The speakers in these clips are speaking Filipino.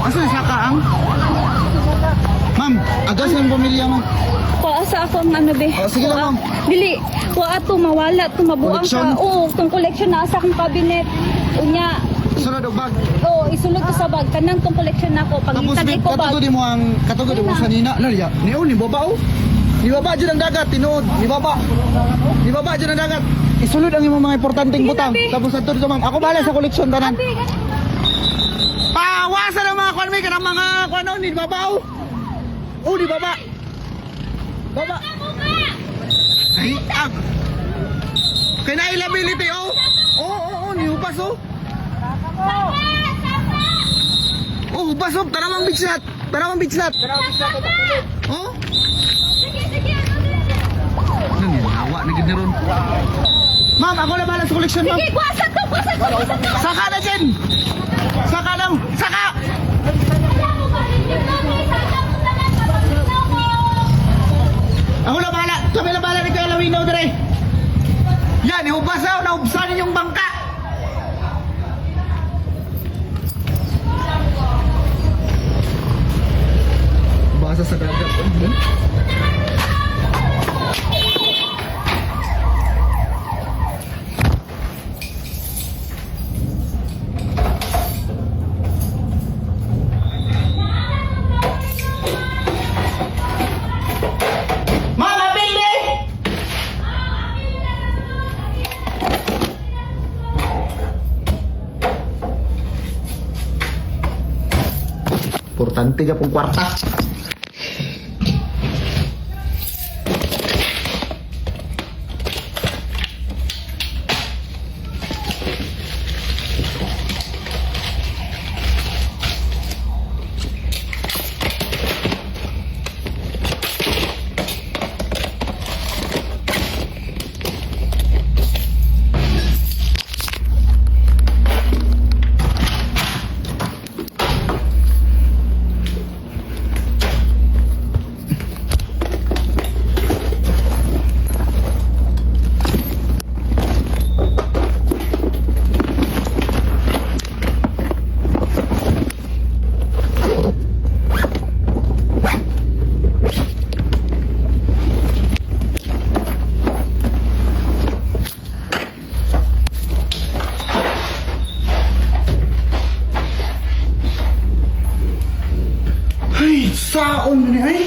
Asa sa kaang? Ma'am, agas ang pamilya mo. Kuha sa akong ano be. Oh, sige lang, ma'am. Dili, kuha to mawala to mabuang Collection? ka. Oo, tong collection na sa akong cabinet. Unya, Sunod og bag. isulod ko sa bag kanang tong collection nako Tapos pangitag ko bag. katugod mo ang katugod mo sa nina. Nalya. Ni baba oh. Ni baba dyan ang dagat, tinuod. Ni baba. Ni baba dyan ang dagat. Isulod ang imong mga importanteng Sige, butang. Labi. Tapos ato dito ma'am. Ako bahala sa koleksyon tanan. Abi, Pawasan ang mga kwan may kanang mga kwan oh, ni baba oh. Oh, ni baba. Baba. Ay, Kinaiability oh. Oo, ni ubas oh. Oh, ubas oh. Taramang bitchnut. Oh. Nang yawa na gid ni ron. Ma'am, ako na bahala sa koleksyon, ma'am. sige, kuha sa to. Saka na dyan! Saka lang! Saka! Ako na bahala! Kami na bahala ni Kuya Lawino dire! Yan! Iubasaw! Naubsanin yung bangka! Basa sa dagat. Mama, baby! Importante ka pong kwarta. Ay, saon na ay!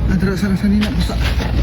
Nadra sa nila, basta.